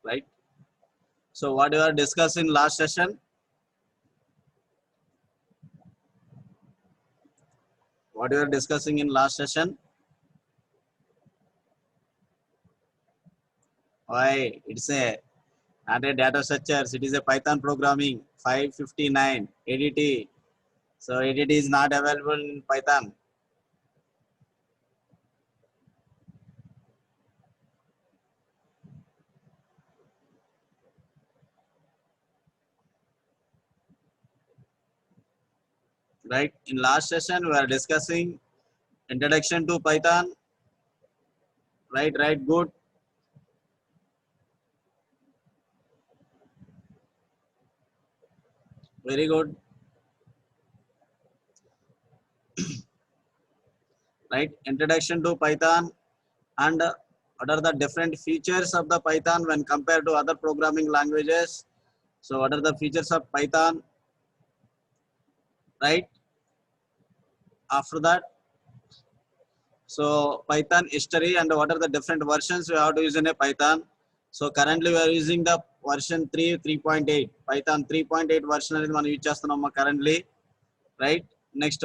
right? So what you are discussing last session? What you are discussing in last session? Why it's a not a data structures, it is a Python programming 559 ADT. So ADT is not available in Python. Right? In last session, we are discussing introduction to Python. Right, good. Very good. Right, introduction to Python and what are the different features of the Python when compared to other programming languages. So what are the features of Python? Right? After that, so Python history and what are the different versions we have to use in a Python. So currently we are using the version 3.8. Python 3.8 version అనేది మనం use చేస్తున్నాం currently. Right? Next,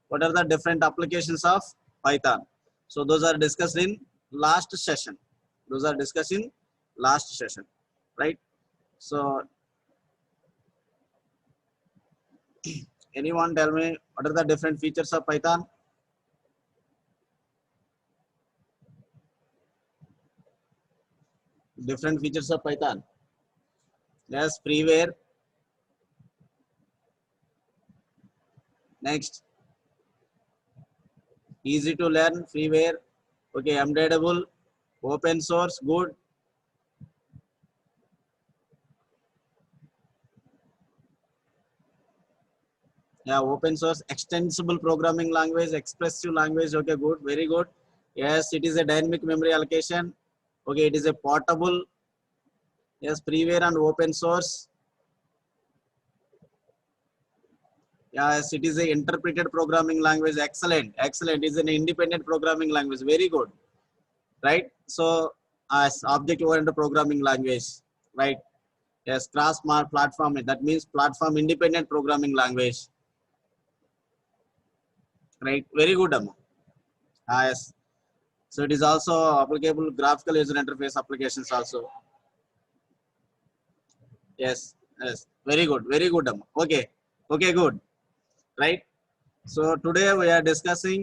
what are the different applications of Python? So those are discussed in last session. Those are discussed in last session. Right? So anyone tell me what are the different features of Python? Different features of Python. Yes, freeware. Next, easy to learn, freeware. Okay, embeddable, open source, good. Yeah, open source, extensible programming language, expressive language. Okay, good, very good. Yes, it is a dynamic memory allocation. Okay, it is a portable. Yes, freeware and open source. Yes, it is a interpreted programming language. Excellent, excellent. It is an independent programming language. Very good. Right? So as object-oriented programming language, right? Yes, cross-mark platform. That means platform independent programming language. Right? Very good, Amma. Yes. So it is also applicable graphical user interface applications also. Yes, yes. Very good, Amma. Okay, okay, good. Right? So today we are discussing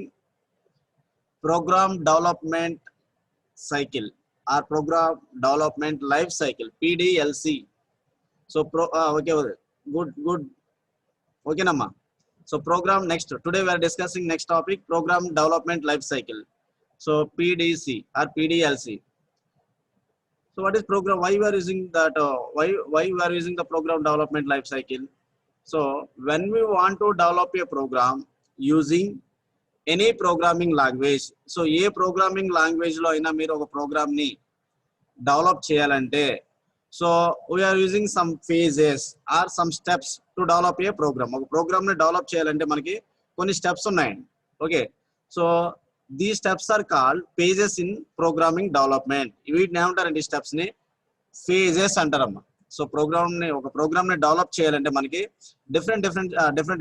program development cycle or program development life cycle, PDLC. So okay, good. Okay, Namma. So program next. Today we are discussing next topic, program development life cycle. So PDC or PDLC. So what is program? Why we are using that? Why we are using the program development life cycle? So when we want to develop a program using any programming language, so A programming language లో అయినా మీరు ఒక program ని develop చేయాలంటే, so we are using some phases or some steps to develop a program. ఒక program ని develop చేయాలంటే మనకి కొన్ని స్టెప్స్ ఉన్నాయండి. Okay, so these steps are called phases in programming development. వీటిని ఏమంటారండి? స్టెప్స్ ని phases అంటారమ్మా. సో ఒక ప్రోగ్రామ్ ని డెవలప్ చేయాలంటే మనకి డిఫరెంట్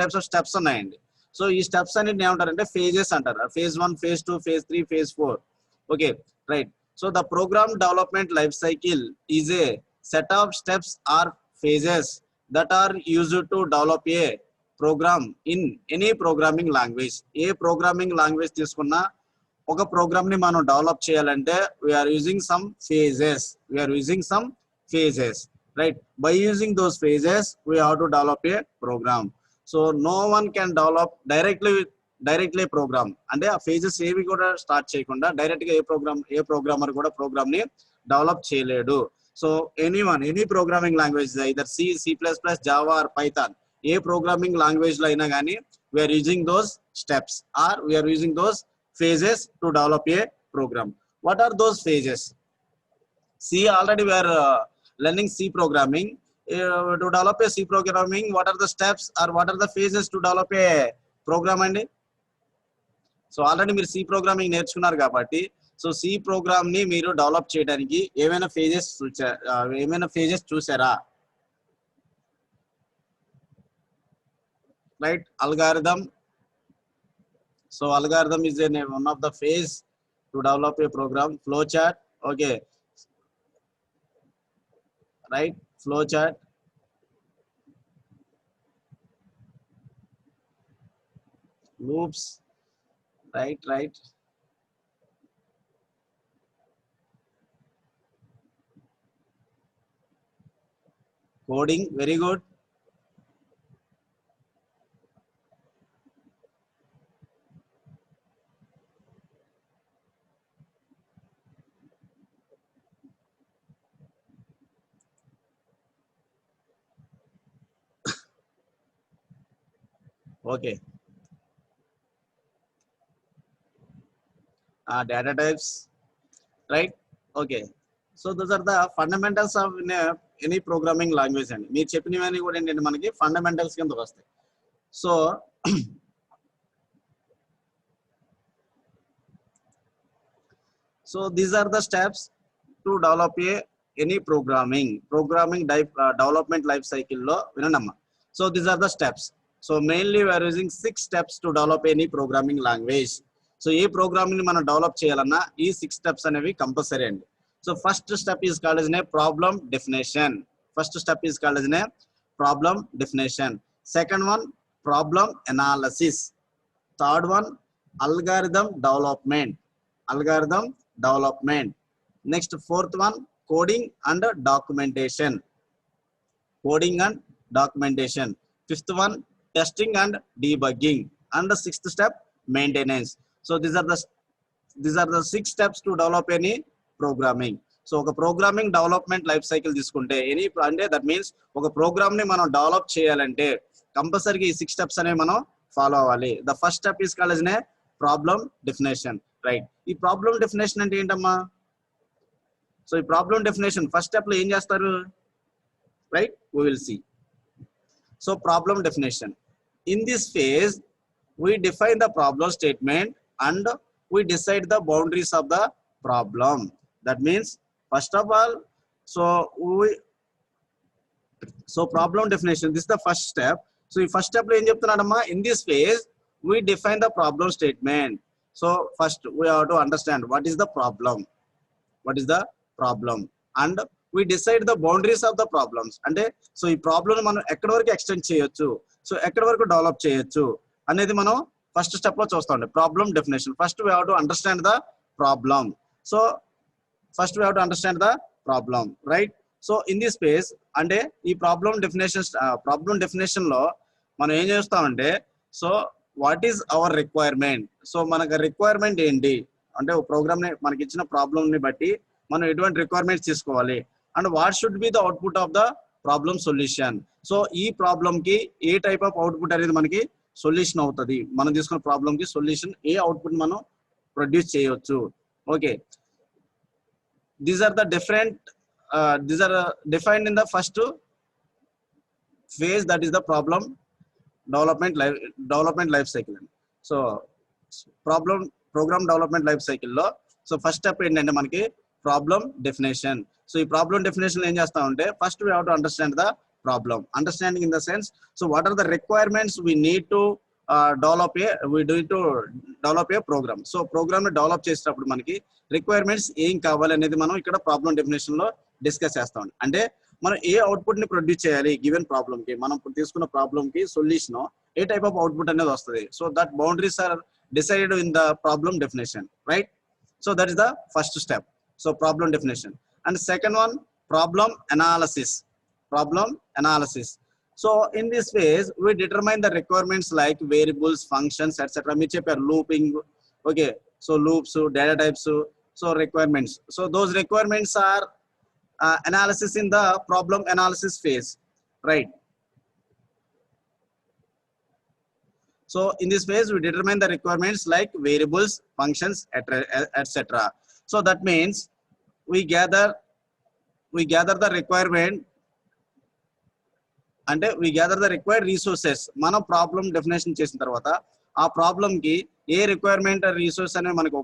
టైప్స్ ఆఫ్ స్టెప్స్ ఉన్నాయండి. సో ఈ స్టెప్స్ అన్నిటిని ఏమంటారంటే ఫేజెస్ అంటారు. Phase 1, phase 2, phase 3, phase 4. Okay, right. So the program development life cycle is a set of steps or phases that are used to develop a program in any programming language. ఏ programming language తీసుకున్నా ఒక program ని మనం develop చేయాలంటే we are using some phases. Right? By using those phases, we have to develop a program. So no one can develop directly program. And a phases ఏవి కూడా start చేయకుండా direct గా ఏ ప్రోగ్రామర్ కూడా ప్రోగ్రామ్ ని డెవలప్ చేయలేడు. So any programming language, either C++, Java or Python, ఏ programming language లో అయినా కానీ we are using those steps or we are using those phases to develop a program. What are those phases? See, already we are learning C programming. To develop a C programming, what are the steps or what are the phases to develop a program? And so already మీరు C programming నేర్చుకున్నారు కాబట్టి so C program ని మీరు develop చేయడానికి ఏమైనా phases చూసారా? Right, algorithm. So algorithm is one of the phase to develop a program. Flow chart, okay, right, flow chart. Loops, right. Coding, very good. Okay, data types, right, okay. So those are the fundamentals of any programming language అండి. మీరు చెప్పినవన్నీ కూడా ఏంటంటే మనకి fundamentals కిందకి వస్తాయి. So so these are the steps to develop any programming development life cycle lo vinanamma. So these are the steps. So mainly we are using 6 steps to develop any programming language. So ee programming ni మనం develop చేయాలన్నా ఈ 6 steps అనేవి compulsory అండి. So first step is called as a problem definition. Problem definition. Second one, problem analysis. Third one, algorithm development. Next, fourth one, coding and documentation. Fifth one, testing and debugging. And the sixth step, maintenance. So these are the 6 steps to develop any programming. So oka programming development life cycle తీసుకుంటే any అంటే that means ఒక program ని మనం develop చేయాలంటే కంపల్సరీగా ఈ 6 steps అనేవి మనం ఫాలో అవ్వాలి. The first step is called as problem definition, right? ఈ ప్రాబ్లం డెఫినేషన్ అంటే ఏంటమ్మా? సో ఈ ప్రాబ్లం డెఫినేషన్ ఫస్ట్ స్టెప్ లో ఏం చేస్తారు, right? we will see. So problem definition, in this phase we define the problem statement and we decide the boundaries of the problem. That means first of all, so problem definition, this is the first step. So ఈ first step లో ఏం చెప్తున్నాడమ్మా? in this phase we define the problem statement. So first we have to understand what is the problem and we decide the boundaries of the problems. అంటే so ఈ problem మనం ఎక్కడి వరకు extend చేయొచ్చు, so ఎక్కడి వరకు డెవలప్ చేయొచ్చు అనేది మనం ఫస్ట్ స్టెప్ లో చూస్తాం. Problem definition, first we have to understand the problem. So first we have to understand the problem, right? So in this phase అంటే ఈ ప్రాబ్లం డెఫినేషన్ లో మనం ఏం చేస్తామంటే, so what is our requirement. So మనకు requirement ఏంటి అంటే ఒక ప్రోగ్రామ్ ని మనకి ఇచ్చిన ప్రాబ్లమ్ ని బట్టి మనం ఎటువంటి రిక్వైర్మెంట్స్ తీసుకోవాలి and what should be the output of the problem solution. So ఈ ప్రాబ్లమ్ కి ఏ టైప్ ఆఫ్ అవుట్పుట్ అనేది మనకి సొల్యూషన్ అవుతుంది, మనం తీసుకున్న ప్రాబ్లమ్ కి సొల్యూషన్ ఏ అవుట్పుట్ మనం ప్రొడ్యూస్ చేయవచ్చు. Okay, these are defined in the first phase, that is the program development life cycle. So program development life cycle lo so first step ఏంటంటే మనకి problem definition. So ఈ problem definition ఏం చేస్తామంటే first we have to understand the problem. Understanding in the sense, so what are the requirements we need to develop a program. So program ని develop చేసేటప్పుడు మనకి requirements ఏం కావాలి అనేది మనం ఇక్కడ ప్రాబ్లం డెఫినేషన్ లో డిస్కస్ చేస్తాం. అంటే మనం ఏ అవుట్పుట్ ని ప్రొడ్యూస్ చేయాలి గివెన్ ప్రాబ్లమ్ కి, మనం తీసుకున్న ప్రాబ్లమ్ కి సొల్యూషన్ ఏ టైప్ ఆఫ్ అవుట్పుట్ అనేది వస్తుంది. So that boundaries are decided in the problem definition, right? So that is the first step. So problem definition. And second one, problem analysis. So in this phase we determine the requirements like variables, functions, etc. మీరు చెప్పారు looping, okay, so loops, data types, so requirements. So those requirements are analysis in the problem analysis phase, right? So in this phase we determine the requirements like variables, functions, etc. So that means we gather the requirement అంటే we gather the required resources. మనం problem definition చేసిన తర్వాత ఆ ఆ problem కి ఏ requirement resource అనేది మనకి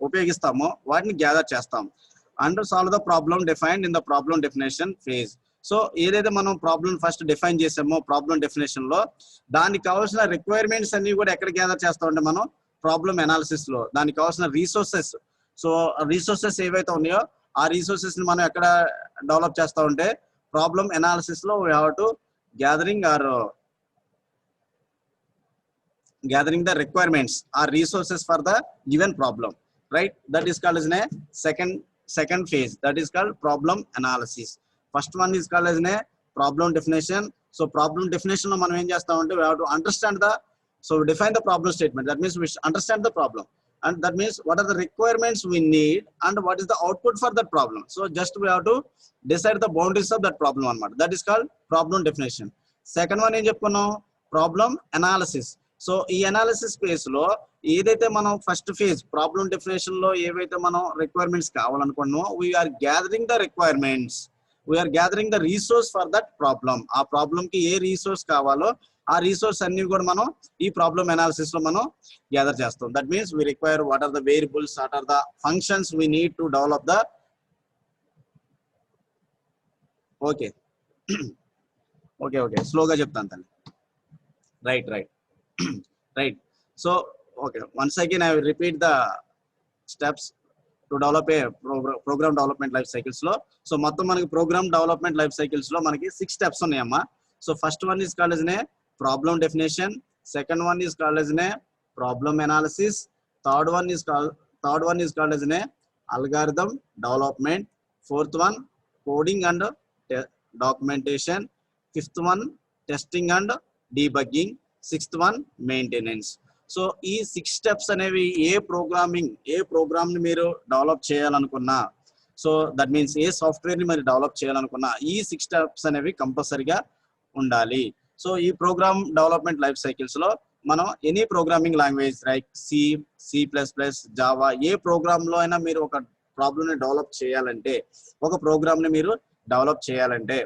ఉపయోగిస్తామో వాటిని గ్యాదర్ చేస్తాం and solve the problem defined in the problem definition phase. So ఏదైతే మనం ప్రాబ్లం ఫస్ట్ డిఫైన్ చేసామో ప్రాబ్లం డెఫినేషన్ లో దానికి కావాల్సిన రిక్వైర్మెంట్స్ అన్ని కూడా ఎక్కడ గ్యాదర్ చేస్తామంటే మనం ప్రాబ్లం అనాలిసిస్ లో దానికి కావాల్సిన రీసోర్సెస్. సో రీసోర్సెస్ ఏవైతే ఉన్నాయో ఆ రీసోర్సెస్ ని మనం ఎక్కడ డెవలప్ చేస్తా ఉంటే ప్రాబ్లం అనాలిసిస్ లో we have to gathering the requirements or resources for the given problem, right? That is called as a second phase, that is called problem analysis. First one is called as a problem definition. So problem definition lo manam em chestam ante we have to understand we define the problem statement. That means we understand the problem, and that means what are the requirements we need and what is the output for that problem. So just we have to decide the boundaries of that problem anamata. That is called problem definition. Second one em cheppunnam problem analysis. So ఈ analysis phase లో ఏదైతే మనం first phase problem definition లో ఏవైతే మనం requirements కావాలనుకున్నామో we are gathering the requirements, we are gathering the resource for that problem. ఆ problem కి ఏ రీసోర్స్ కావాలో ఆ రీసోర్స్ అన్ని కూడా మనం ఈ ప్రాబ్లం అనాలిసిస్ లో మనం గ్యాదర్ చేస్తాం. That means we require what are the variables, what are the functions we need to develop the okay స్లోగా చెప్తాను తల్లి. Right right. So okay, once again I will repeat the steps to develop a program development life cycles lo. So మొత్తం మనకి program development life cycles లో మనకి 6 steps ఉన్నాయమ్మా. So first one is called as a problem definition, second one is called as a problem analysis, third one is called as a algorithm development, fourth one coding and documentation, fifth one testing and debugging, sixth one maintenance. So ఈ 6 steps అనేవి ఏ programme ని మీరు develop చేయాలనుకున్నా, so that means A software ని మీరు develop చేయాలనుకున్నా ఈ 6 steps అనేవి కంపల్సరీగా ఉండాలి. సో ఈ ప్రోగ్రామ్ డెవలప్మెంట్ లైఫ్ సైకిల్స్ లో మనం any programming language like C++, Java ఏ ప్రోగ్రామ్ లో అయినా మీరు ఒక ప్రాబ్లమ్ ని డెవలప్ చేయాలంటే, ఒక ప్రోగ్రామ్ ని మీరు డెవలప్ చేయాలంటే,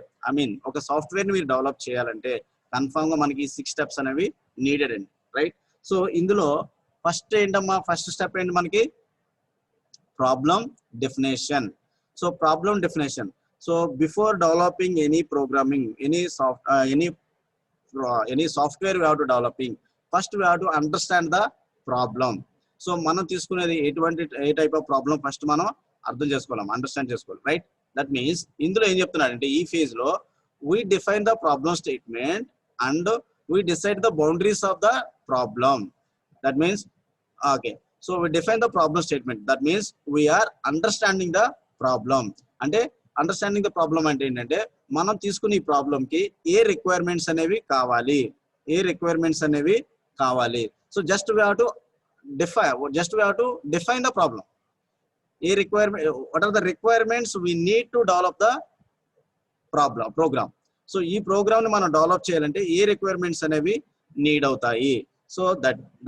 ఒక సాఫ్ట్వేర్ ని మీరు డెవలప్ చేయాలంటే కన్ఫర్మ్ గా మనకి 6 స్టెప్స్ అనేవి నీడెడ్ అండి, రైట్? సో ఇందులో ఫస్ట్ స్టెప్ ఏంటి మనకి problem definition. So problem definition, so before developing any programming any software we have to developing first we have to understand the problem. So మనం తీసుకునేది ఏ type of problem first మనం అర్థం చేసుకోవాలి, understand చేసుకోవాలి, right? That means ఇందులో ఏం చెప్తున్నాడంటే ఈ ఫేజ్ లో we define the problem statement and we decide the boundaries of the problem. That means okay, so we define the problem statement, that means we are understanding the problem. అంటే understanding the problem అంటే ఏంటంటే మనం తీసుకునే ఈ problem కి ఏ requirements అనేవి కావాలి. So just we have to define the problem. ఏ requirement, what are the requirements we need to develop the program. So ఈ ప్రోగ్రామ్ ని మనం డెవలప్ చేయాలంటే ఏ రిక్వైర్మెంట్స్ అనేవి నీడ్ అవుతాయి. So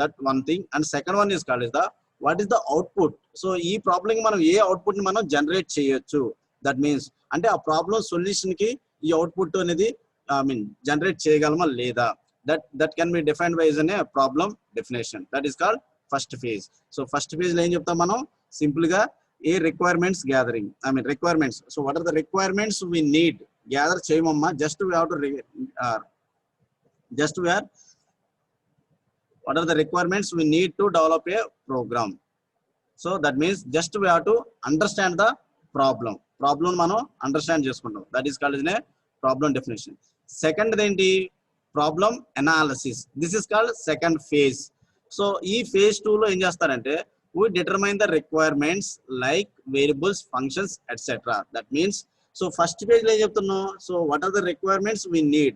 that one thing. And second one is called what is the output. So ఈ problem మనం ఏ అవుట్పుట్ ని మనం జనరేట్ చేయొచ్చు. దట్ మీన్స్ అంటే ఆ ప్రాబ్లం సొల్యూషన్ కి ఈ అవుట్పుట్ అనేది జనరేట్ చేయగలమా లేదా. That can be defined by అనే problem definition. That is called first phase. So first phase లో ఏం చెప్తాం మనం సింపుల్ గా ఏ requirements gathering, requirements. So what are the requirements we need gather చేయమమ్మా. what are the requirements we need to develop a program. So that means just we have to understand the problem మనం understand చేసుకుంటాం. That is called as a problem definition. Second ఏంటి problem analysis. This is called second phase. So ఈ phase 2 లో ఏం చేస్తారంటే we determine the requirements like variables, functions, etc. That means so first page లో ఏం చెప్తున్నాం, so what are the requirements we need.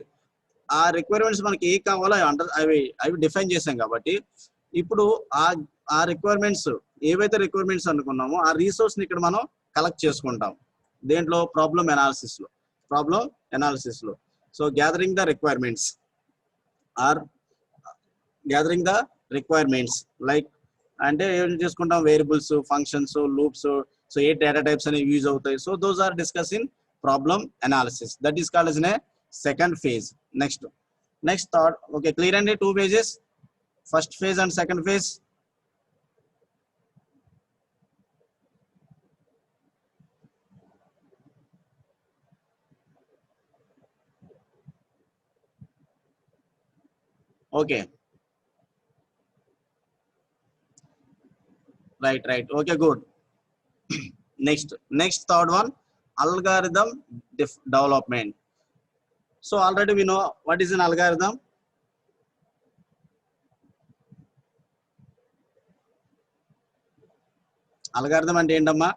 ఆ requirements మనకి ఏ కావాలో అవి డిఫైన్ చేసాం కాబట్టి ఇప్పుడు ఆ రిక్వైర్మెంట్స్ ఏవైతే రిక్వైర్మెంట్స్ అనుకున్నామో ఆ రీసోర్స్ ని ఇక్కడ మనం కలెక్ట్ చేసుకుంటాం. దేంట్లో ప్రాబ్లం అనాలిసిస్ లో. So gathering the requirements like అంటే ఏం చేసుకుంటాం వేరియబుల్స్, ఫంక్షన్స్, లూప్స్. సో ఏ డేటా టైప్స్ అనేవి యూజ్ అవుతాయి. So those are discuss in problem analysis. That is called as a second phase. Next third. Okay clear అండి 2 pages. first phase and second phase? Okay, right, okay, good. Next third one, algorithm development. So already we know what is an algorithm. Algorithm అంటే ఏంటమ్మా?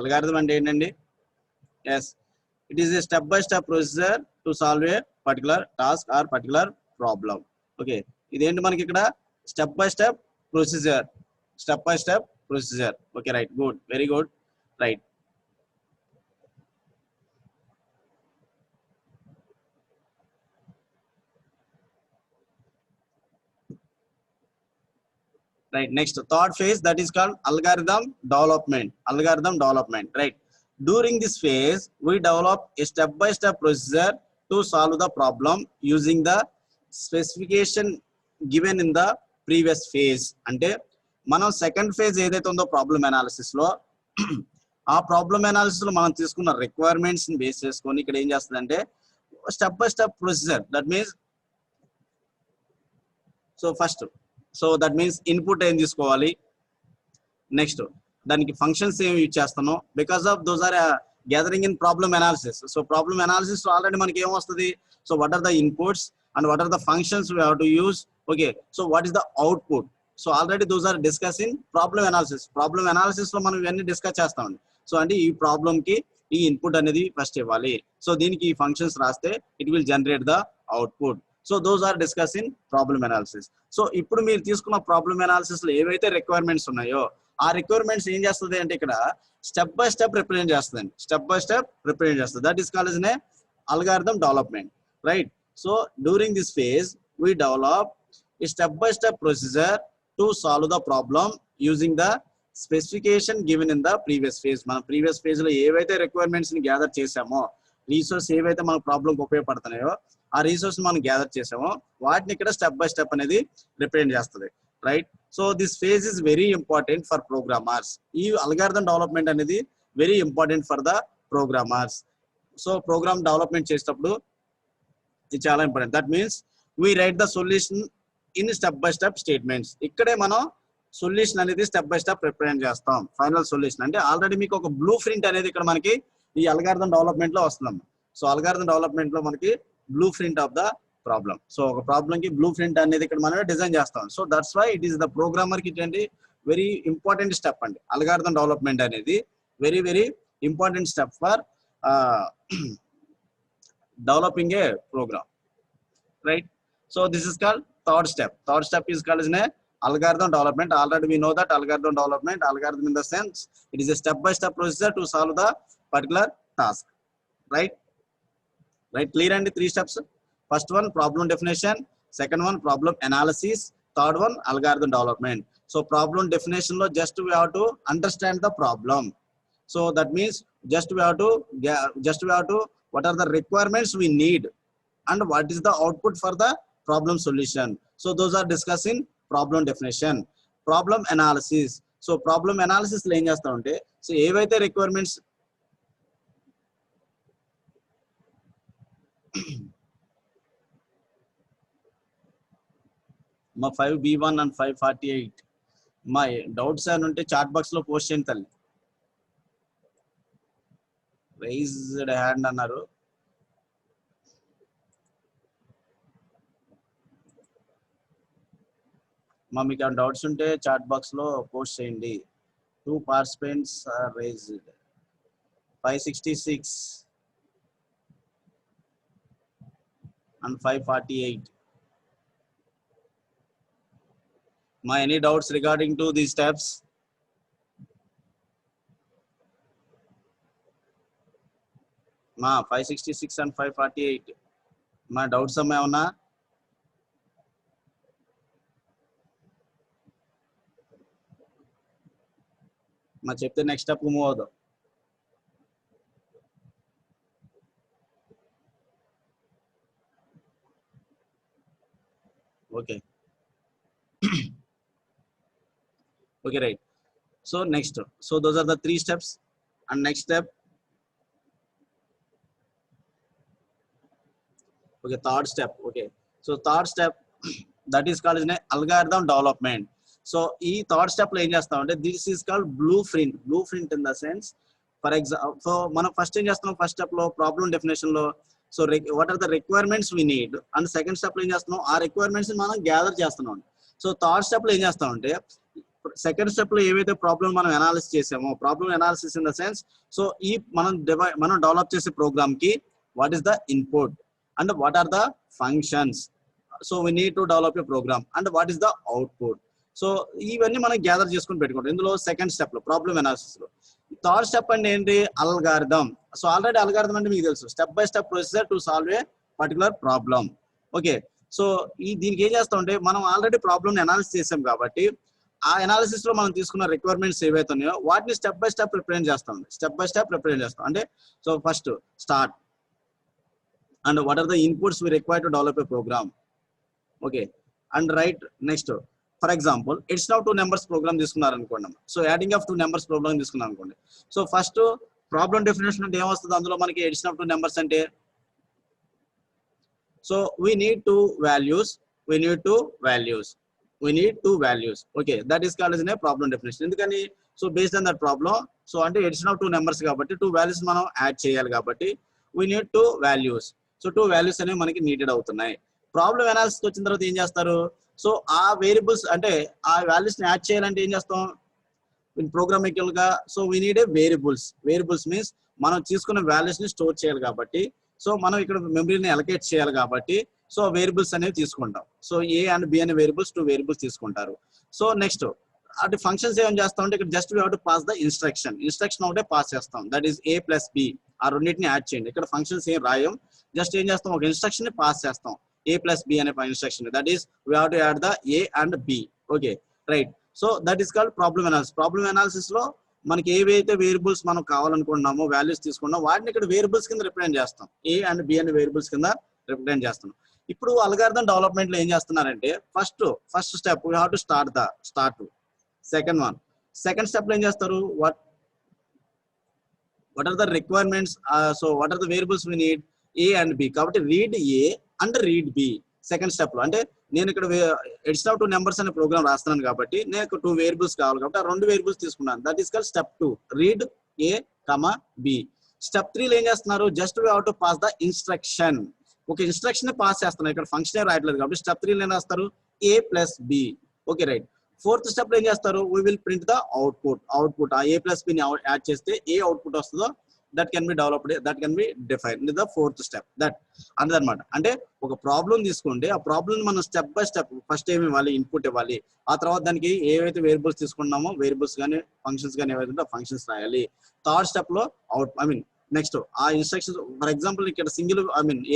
Algorithm అంటే ఏంటండి? Yes, it is a step by step procedure to solve a particular task or particular problem. Okay, ఇదేంటి మనకి ఇక్కడ step by step procedure. Step by step procedure. Okay, right, good, very good, right. Right, next third phase, that is called algorithm development. Algorithm development, right? During this phase we develop a step by step procedure to solve the problem using the specification given in the previous phase. అంటే మనం second phase ఏదైతే ఉందో problem analysis లో ఆ problem analysis లో మనం తీసుకున్న requirements ని బేస్ చేసుకొని ఇక్కడ ఏం చేస్తుందంటే step by step procedure. That means so first, so that means input ఏం తీసుకోవాలి, నెక్స్ట్ దానికి ఫంక్షన్స్ ఏమి యూజ్ చేస్తాను, because of those are gathering in problem analysis. So problem analysis already మనకి ఏం వస్తుంది, so what are the inputs and what are the functions we have to use. Okay, so what is the output. So already those are discuss in problem analysis. Problem analysis లో మనం ఇవన్నీ discuss చేస్తామండి. So అంటే ఈ problem కి ఈ input అనేది first ఇవ్వాలి, సో దీనికి ఈ ఫంక్షన్స్ రాస్తే it will generate the output. So those are discuss in problem analysis. So ఇప్పుడు మీరు తీసుకున్న ప్రాబ్లమ్ అనాలిసిస్ లో ఏవైతే రిక్వైర్మెంట్స్ ఉన్నాయో ఆ రిక్వైర్మెంట్స్ ఏం చేస్తుంది అంటే ఇక్కడ స్టెప్ బై స్టెప్ రిప్రజెంట్ చేస్తుంది. స్టెప్ బై స్టెప్ రిప్రజెంట్ చేస్తుంది. That is called as an algorithm development, right? So during this phase we develop a step by step procedure to solve the problem using the specification given in the previous phase. మన previous phase లో ఏవైతే requirements ని gather చేసామో, resource ఏవైతే మన problem ఉపయోగపడుతున్నాయో ఆ resource మనం gather చేసామో వాటిని ఇక్కడ స్టెప్ బై స్టెప్ అనేది రిప్రజెంట్ చేస్తుంది, right? So this phase is very important for programmers. ఈ అల్గారిథం డెవలప్మెంట్ అనేది very important for the programmers. So program development చేసేటప్పుడు ఇది చాలా important. That means we write the solution in step by step statements. ఇక్కడే మనం solution అనేది step by step represent చేస్తాం. Final solution అంటే ఆల్రెడీ మీకు ఒక బ్లూ ప్రింట్ అనేది ఇక్కడ మనకి ఈ అల్గారిథం డెవలప్మెంట్ లో వస్తున్నాం. సో అల్గారిథం డెవలప్మెంట్ లో మనకి blueprint of the problem. So ఒక ప్రాబ్లం కి బ్లూ ప్రింట్ అనేది ఇక్కడ మనం డిజైన్ చేస్తాం. So that's why it is the programmer కి ఏంటి వెరీ ఇంపార్టెంట్ స్టెప్ అండి. అల్గారిథం డెవలప్మెంట్ అనేది very very important step for developing a program, right? So this is called third step. Third step is called as an algorithm development. Already we know that algorithm development, algorithm in the sense it is a step by step procedure to solve the particular task, right? Right, clear? And three steps. First one, problem definition. Second one, problem analysis. Third one, algorithm development. So problem definition lo just we have to understand the problem. So that means just we have to what are the requirements we need and what is the output for the problem solution. So those are discussed in problem definition. Problem analysis. So problem analysis lo em chestamante, so evaithe requirements మా 5B1 and 548 మా doubts అని ఉంటే chat box లో post చేయండి తల్లి. Raised hand అన్నారు. మా మీకు డౌట్స్ ఉంటే చాట్ బాక్స్ లో పోస్ట్ చేయండి. 2 participants are raised. 566 and 548. My any doubts regarding to these steps? మా 566 and 548 మా డౌట్స్ ఏమైనా? మా చెప్తే నెక్స్ట్ స్టెప్ మూవ్ అవుదాం. Okay, right. So next, so those are the 3 steps. And next step, okay, third step. Okay, so third step that is called as algorithm development. So ఈ third step లో ఏం చేస్తామంటే this is called blueprint in the sense. For example, so మనం first ఏం చేస్తున్నాం, first step లో problem definition లో so what are the requirements we need, and second step లో ఏం చేస్తున్నాం, ఆ రిక్వైర్మెంట్స్ మనం గ్యాదర్ చేస్తున్నాం. సో థర్డ్ స్టెప్ లో ఏం చేస్తామంటే సెకండ్ స్టెప్ లో ఏవైతే ప్రాబ్లం మనం అనాలిసిస్ చేసామో, problem analysis in the sense, so ఈ మనం డెవలప్ చేసే ప్రోగ్రామ్ కి what is the input and what are the functions, so we need to develop a program, and what is the output. So ఇవన్నీ మనం gather చేసుకుని పెట్టుకుంటాం ఇందులో second step లో ప్రాబ్లం అనాలిసిస్ లో. థర్డ్ స్టెప్ అంటే ఏంటి, అల్గారిథం. సో ఆల్రెడీ అల్గారిథం అంటే మీకు తెలుసు, step by step procedure to solve A particular problem. Okay, so దీనికి ఏం చేస్తామంటే మనం ఆల్రెడీ ప్రాబ్లమ్ అనాలిసిస్ చేసాం కాబట్టి ఆ అనాలిసిస్ లో మనం తీసుకున్న రిక్వైర్మెంట్స్ ఏవైతే ఉన్నాయో వాటిని స్టెప్ బై స్టెప్ రిప్రజెంట్ చేస్తాం. అంటే so first start and what are the inputs we require to develop a program. Okay, and right, next, for example, it's now 2 numbers program తీసుకున్నారు అనుకోండి. So adding of 2 numbers program తీసుకున్నాం అనుకోండి. So first problem definition అంటే ఏమొస్తుంది, అందులో మనకి edition of 2 numbers అంటే so we need two values. Okay, that is called as a problem definition. ఎందుకని, so based on that problem, so అంటే edition of 2 numbers కాబట్టి 2 values మనం యాడ్ చేయాలి కాబట్టి we need 2 values. So 2 values అనేవి మనకి needed అవుతున్నాయి. ప్రాబ్లం అనాలిసిస్ వచ్చిన తర్వాత ఏం చేస్తారు, సో ఆ వేరియబుల్స్ అంటే ఆ వాల్యూస్ ని యాడ్ చేయాలంటే ఏం చేస్తాం ప్రోగ్రామికల్ గా, so we need a variables means మనం తీసుకున్న వాల్యూస్ ని స్టోర్ చేయాలి కాబట్టి, సో మనం ఇక్కడ మెమరీని అలొకేట్ చేయాలి కాబట్టి సో వేరియబుల్స్ అనేవి తీసుకుంటాం. సో ఏ అండ్ బి అనే వేరియబుల్స్ 2 వేరియబుల్స్ తీసుకుంటారు. సో నెక్స్ట్ అటు ఫంక్షన్స్ ఏం చేస్తాం అంటే ఇక్కడ just we have to pass the instruction ఒకటే పాస్ చేస్తాం, that is A plus B. ఆ రెండింటిని యాడ్ చేయండి. ఇక్కడ ఫంక్షన్స్ ఏం రాయం, జస్ట్ ఏం చేస్తాం, ఒక ఇన్స్ట్రక్షన్ ని పాస్ చేస్తాం, ఏ ప్లస్ బి అనే instruction, that is we have to add the A and B. Okay, right. So that is called problem analysis లో మనకి ఏవైతే వేరియబుల్స్ మనం కావాలనుకుంటున్నామో వాల్యూస్ తీసుకున్నాం వాటిని ఇక్కడ వేరియబుల్స్ కింద రిప్రజెంట్ చేస్తాం, ఏ అండ్ బి అనే వేరియబుల్స్ కింద రిప్రజెంట్ చేస్తాం. ఇప్పుడు అల్గారిథం డెవలప్మెంట్ లో ఏం చేస్తున్నారంటే first step we have to start. Second step లో ఏం చేస్తారు, what are the requirements, so what are the variables we need, a and b. కాబట్టి read a and read b second step లో. అంటే నేను ఇక్కడ ఎడిషన్ ఆఫ్ 2 numbers అనే programme రాస్తున్నాను కాబట్టి నేను 2 వేరియబుల్స్ కావాలి కాబట్టి ఆ 2 వేరియబుల్స్ తీసుకున్నాను, that is called step 2, read A comma B. Step 3 లో ఏం చేస్తున్నారు, just we have to pass the instruction. ఒక ఇన్స్ట్రక్షన్ పాస్ చేస్తున్నారు, ఇక్కడ ఫంక్షన్ రాయట్లేదు కాబట్టి స్టెప్ 3 లో ఏం రాస్తారు, A plus B. Okay, right. Fourth step లో ఏం చేస్తారు, we will print the output. ఆ ఏ ప్లస్ బిని యాడ్ చేస్తే ఏ అవుట్పుట్ వస్తుందో that can be developed, that can be defined the fourth step. That అన్నదన్నమాట. అంటే ఒక ప్రాబ్లం తీసుకుంటే ఆ ప్రాబ్లం మనం స్టెప్ బై స్టెప్ ఫస్ట్ ఏమి ఇవ్వాలి, ఇన్పుట్ ఇవ్వాలి. ఆ తర్వాత దానికి ఏవైతే వేరియబుల్స్ తీసుకున్నామో వేరియబుల్స్ కానీ ఫంక్షన్స్ కానీ ఏవైతే ఫంక్షన్స్ రాయాలి. థర్డ్ స్టెప్ లో నెక్స్ట్ ఆ ఇన్స్ట్రక్షన్, ఫర్ ఎగ్జాంపుల్ ఇక్కడ సింగిల్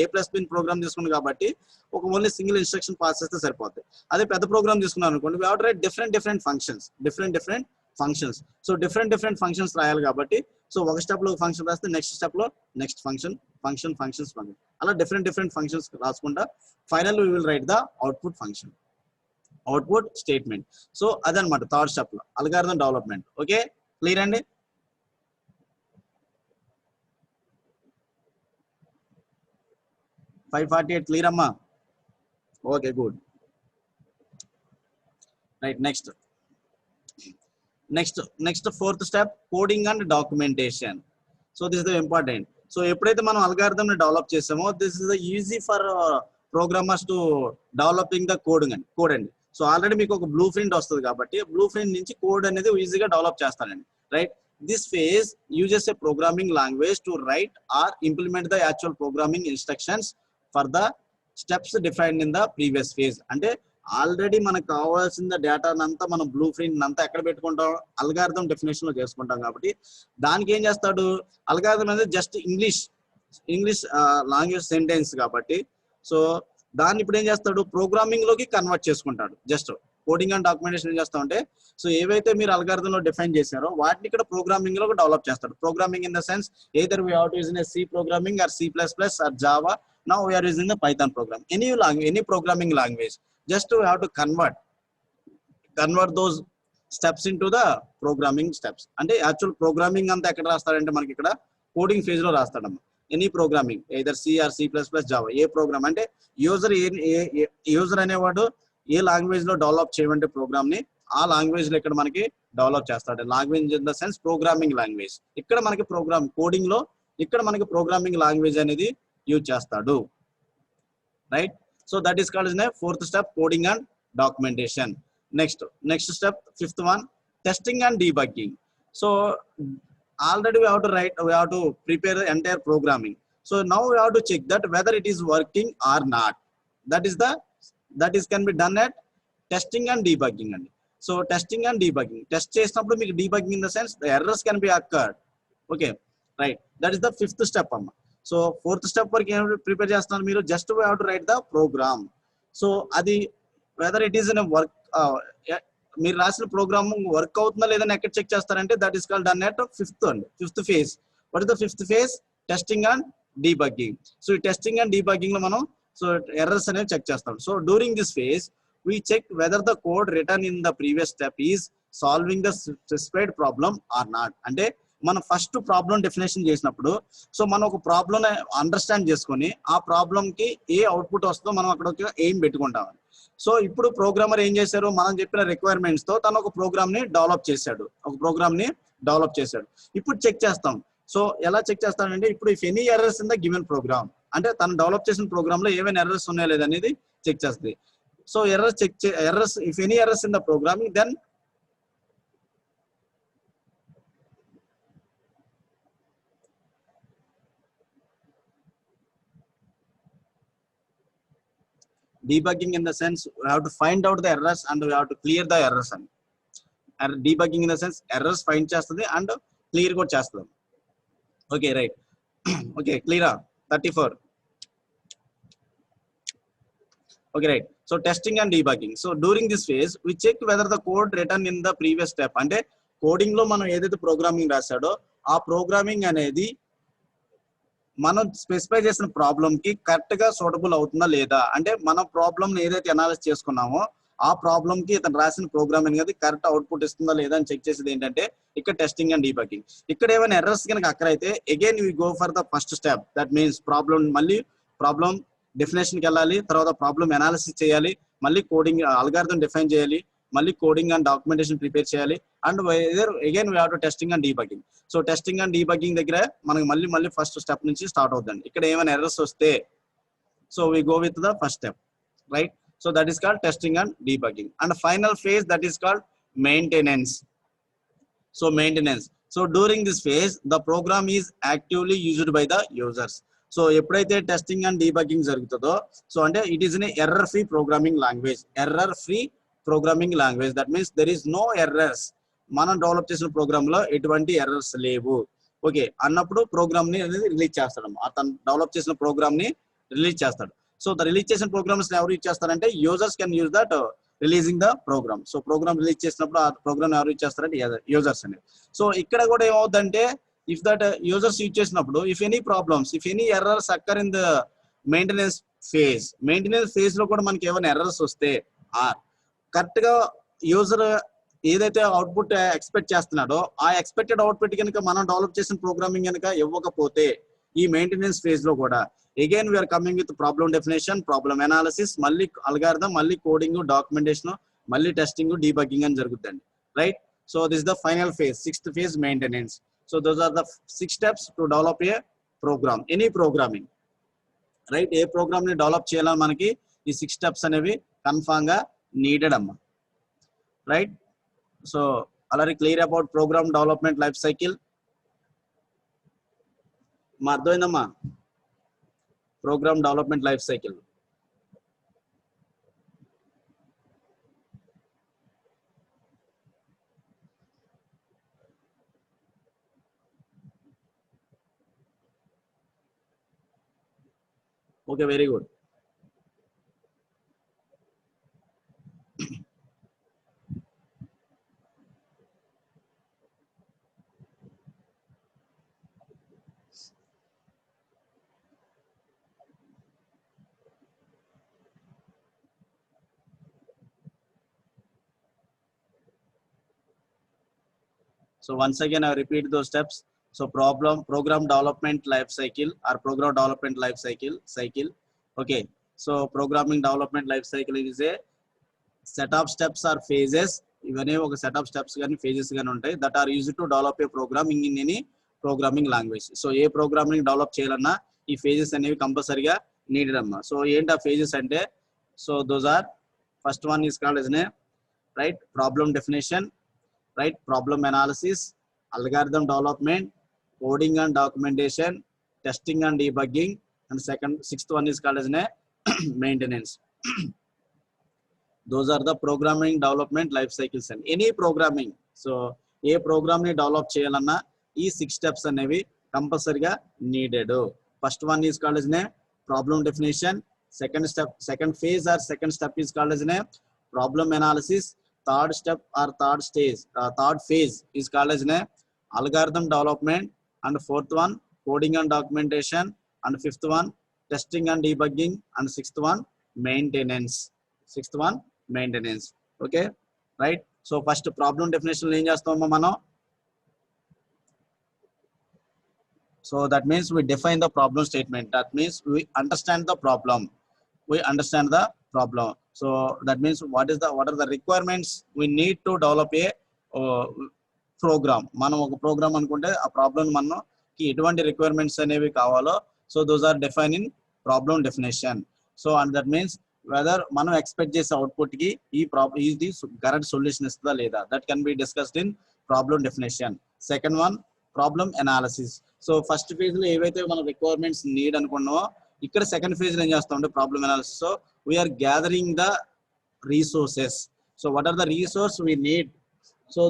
ఏ ప్లస్ బిన్ ప్రోగ్రామ్ తీసుకున్నాం కాబట్టి ఒక ఓన్లీ సింగిల్ ఇన్స్ట్రక్షన్ పాస్ చేస్తే సరిపోతుంది. అదే పెద్ద ప్రోగ్రామ్ తీసుకున్నాం అనుకోండి, we have to right different functions. So different functions రాయాలి కాబట్టి సో ఒక స్టెప్ లో ఫంక్షన్ రాస్తే నెక్స్ట్ స్టెప్ లో నెక్స్ట్ ఫంక్షన్స్ అలా డిఫరెంట్ ఫంక్షన్స్ రాసుకుంటా final we will write the output statement. So అదనమాట థర్డ్ స్టెప్ లో అల్గారిథం డెవలప్మెంట్. ఓకే, క్లియర్ అండి? 548 క్లియర్ అమ్మా? Okay, good. Right, next fourth step coding and documentation. So this is important. So ఎప్పుడైతే మనం algorithm ని develop చేసామో this is easy for programmers to developing the code అండి. So already మీకు ఒక blue print వస్తుంది కాబట్టి బ్లూ ప్రింట్ నుంచి కోడ్ అనేది ఈజీగా డెవలప్ చేస్తారండి, right? This phase uses a programming language to write or implement the actual programming instructions for the steps defined in the previous phase. అంటే already మనకు కావాల్సిన డేటా అంతా మనం బ్లూ ప్రింట్ అంతా ఎక్కడ పెట్టుకుంటాం, అల్గారిథం డెఫినేషన్ లో చేసుకుంటాం కాబట్టి దానికి ఏం చేస్తాడు, అల్గారిథం అనేది జస్ట్ ఇంగ్లీష్ లాంగ్వేజ్ సెంటెన్స్ కాబట్టి సో దాన్ని ఇప్పుడు ఏం చేస్తాడు ప్రోగ్రామింగ్ లోకి కన్వర్ట్ చేసుకుంటాడు. జస్ట్ కోడింగ్ అండ్ డాక్యుమెంటేషన్ ఏం చేస్తామంటే సో ఏవైతే మీరు అల్గారిథం లో డిఫైన్ చేశారో వాటిని ఇక్కడ ప్రోగ్రామింగ్ లో డెవలప్ చేస్తాడు. Programming in the sense either we have to use C programming or C++ or Java. Now we are using the Python program. Any programming language, just we have to convert those steps into the programming steps. అంటే actual programming అంతా ఎక్కడ రాస్తాడంటే మనకి ఇక్కడ coding phase లో రాస్తాడమ్మా. Any programming either C or C plus plus Java, ఏ program అంటే యూజర్ యూజర్ అనేవాడు ఏ లాంగ్వేజ్ లో డెవలప్ చేయమంటే ప్రోగ్రామ్ ని ఆ లాంగ్వేజ్ లో ఇక్కడ మనకి డెవలప్ చేస్తాడు. Language in the sense programming language. ఇక్కడ మనకి ప్రోగ్రామ్ కోడింగ్ లో ఇక్కడ మనకి ప్రోగ్రామింగ్ లాంగ్వేజ్ అనేది యూజ్ చేస్తాడు, right. So that is called fourth step coding and documentation. Next step fifth one testing and debugging. So already we have to prepare the entire programming. So now we have to check that whether it is working or not. That is can be done at testing and debugging. So testing and debugging, test చేసినప్పుడు మీకు debugging in the sense the errors can be occurred. Okay, right. That is the fifth step amma. So fourth step వరకు ఏం prepare చేస్తున్నారు మీరు, just we have to write the program. So అది whether it is in a work మీరు రాసిన programme work అవుతుందా లేదని ఎక్కడ చెక్ చేస్తారంటే that is called done at fifth phase. What is the fifth phase? Testing and debugging. So ఈ testing and debugging లో మనం సో ఎర్రర్స్ అనేవి చెక్ చేస్తాం. So during this phase we check whether the code written in the previous step is solving the specified problem or not. అంటే మనం first problem definition చేసినప్పుడు so మనం ఒక problem understand చేసుకొని ఆ ప్రాబ్లం కి ఏ అవుట్పుట్ వస్తుందో మనం అక్కడ ఒక ఎయిమ్ పెట్టుకుంటాం. సో ఇప్పుడు ప్రోగ్రామర్ ఏం చేశారు, మనం చెప్పిన రిక్వైర్మెంట్స్ తో తను ఒక ప్రోగ్రామ్ ని డెవలప్ చేశాడు. ఇప్పుడు చెక్ చేస్తాం. సో ఎలా చెక్ చేస్తాడంటే ఇప్పుడు if any errors in the given program, అంటే తను డెవలప్ చేసిన ప్రోగ్రామ్ లో ఏమైనా ఎర్రర్స్ ఉన్నాయా లేదనేది చెక్ చేస్తుంది. So errors if any errors in the programming, then debugging in the sense we have to find out the errors and we have to clear the errors. And debugging in the sense errors find chestadi and clear కూడా చేస్తాం. Okay, right. Okay, clear 34. Okay, right. So testing and debugging. So during this phase we check whether the code written in the previous step, అంటే coding లో మనం ఏదైతే programming రాశాడో ఆ programming అనేది మనం specify చేసిన ప్రాబ్లం కి కరెక్ట్ గా సూటబుల్ అవుతుందా లేదా, అంటే మన ప్రాబ్లం ఏదైతే అనాలిసిస్ చేసుకున్నామో ఆ ప్రాబ్లం కి ఇతను రాసిన ప్రోగ్రామ్ అనేది కరెక్ట్ అవుట్పుట్ ఇస్తుందా లేదా అని చెక్ చేసేది ఏంటంటే ఇక్కడ టెస్టింగ్ అండ్ డీబగ్గింగ్. ఇక్కడ ఏమైనా ఎర్రర్స్ కనుక అక్కడైతే again we go for the first step. That means problem డెఫినేషన్కి వెళ్ళాలి, తర్వాత ప్రాబ్లం అనాలిసిస్ చేయాలి, మళ్ళీ కోడింగ్ అల్గారిథం డిఫైన్ చేయాలి, మళ్ళీ కోడింగ్ అండ్ డాక్యుమెంటేషన్ ప్రిపేర్ చేయాలి, and again we have to testing and debugging. So testing and debugging దగ్గర మనకి మళ్ళీ ఫస్ట్ స్టెప్ నుంచి స్టార్ట్ అవుతుంది. ఇక్కడ ఏమైనా ఎర్రర్స్ వస్తే so we go with the first step, right. So that is called testing and debugging. And final phase that is called maintenance. So maintenance. So during this phase the program is actively used by the users. So ఎప్పుడైతే testing and debugging జరుగుతుందో so అంటే it is an error free programming language. That means there is no errors. మనం develop చేసిన program లో ఎటువంటి errors లేవు. Okay అన్నప్పుడు programme ని అనేది రిలీజ్ చేస్తాడు. అతను డెవలప్ చేసిన ప్రోగ్రామ్ ని రిలీజ్ చేస్తాడు. సో ద రిలీజ్ చేసిన ప్రోగ్రామ్స్ ఎవరు యూజ్ చేస్తారంటే users can use that releasing the program. So program release చేసినప్పుడు ఆ ప్రోగ్రామ్ ఎవరు యూజ్ చేస్తారంటే యూజర్స్ అనేది. సో ఇక్కడ కూడా ఏమవుతుందంటే if that users యూజ్ చేసినప్పుడు if any errors occur in the maintenance phase లో కూడా మనకి ఏమైనా ఎర్రర్స్ వస్తే కరెక్ట్ గా యూజర్ ఏదైతే అవుట్పుట్ ఎక్స్పెక్ట్ చేస్తున్నాడో ఆ ఎక్స్పెక్టెడ్ అవుట్పుట్ కనుక మనం డెవలప్ చేసిన ప్రోగ్రామింగ్ కనుక ఇవ్వకపోతే ఈ మెయింటెనెన్స్ ఫేజ్ లో కూడా again we are coming with problem definition, problem analysis, మళ్ళీ అల్గారిథం, మళ్ళీ కోడింగ్, డాక్యుమెంటేషన్, మళ్ళీ టెస్టింగ్, డీబగ్గింగ్ అని జరుగుతుంది, right. So this the final phase, sixth phase maintenance. So those are the 6 steps to develop a program, any programming, right. A programme ని develop చేయాలని మనకి ఈ 6 steps అనేవి కన్ఫర్మ్ గా నీడెడ్ అమ్మా, రైట్. సో అలాగే clear about program development life cycle. మా అర్థమైందమ్మా program development life cycle. Okay, very good. So once again, I repeat those steps. So program development life cycle or program development life cycle. Okay. So programming development life cycle is a set of steps or phases. ఇవన్నీ ఒక set of steps కానీ phases కానీ ఉంటాయి that are use to develop a programming in any programming language. So a programming develop చేయాలన్నా ఈ phases అనేవి కంపల్సరీగా needed అమ్మా. సో ఏంటి ఆ ఫేజెస్ అంటే, so those are first one is called as right problem definition, right problem analysis, algorithm development, coding and documentation, testing and debugging, and sixth one is called as maintenance. Those are the programming development life cycles and any programming. So a program ni develop cheyalanna ee 6 steps anevi compulsory ga needed. First one is called as problem definition, second phase or second step is called as problem analysis, third step or third phase is called as algorithm development, and fourth one coding and documentation, and fifth one testing and debugging, and sixth one maintenance. Okay, right? So first problem definition ఏం చేస్తామో మనం. So that means we define the problem statement. That means we understand the problem. So that means what are the requirements we need to develop a program. మనం ఒక programme అనుకుంటే ఆ problem మనకి ఎటువంటి requirements అనేవి కావాలో, so those are define in problem definition. So and that means whether మనం expect చేసే అవుట్పుట్ కి ఇది కరెక్ట్ సొల్యూషన్ ఇస్తుందా లేదా, that can be discussed in problem definition. Second one problem analysis. So first phase లో ఏవైతే మనం రిక్వైర్మెంట్స్ నీడ్ అనుకున్నామో, ఇక్కడ సెకండ్ ఫేజ్ లో ఏం చేస్తామంటే problem analysis. So we are gathering the resources. So what are the resource we need. So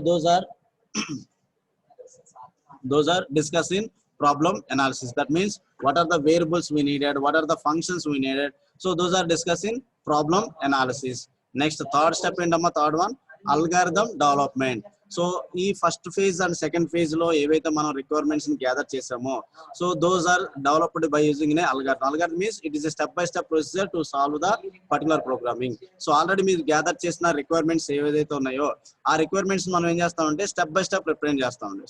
those are discussed in problem analysis. That means what are the variables we needed, what are the functions we needed. So those are discussed in problem analysis. Next third step ఏంటమ్మా, third one algorithm development. So ఈ first phase and second phase లో ఏవైతే మనం requirements ని gather చేసామో, so those are developed by using algorithm means it is a step by step procedure to solve the particular programming. So already మీరు gather చేసిన requirements ఏవైతే ఉన్నాయో ఆ రిక్వైర్మెంట్స్ మనం ఏం చేస్తామంటే స్టెప్ బై స్టెప్ రిప్రజెంట్ చేస్తామండి.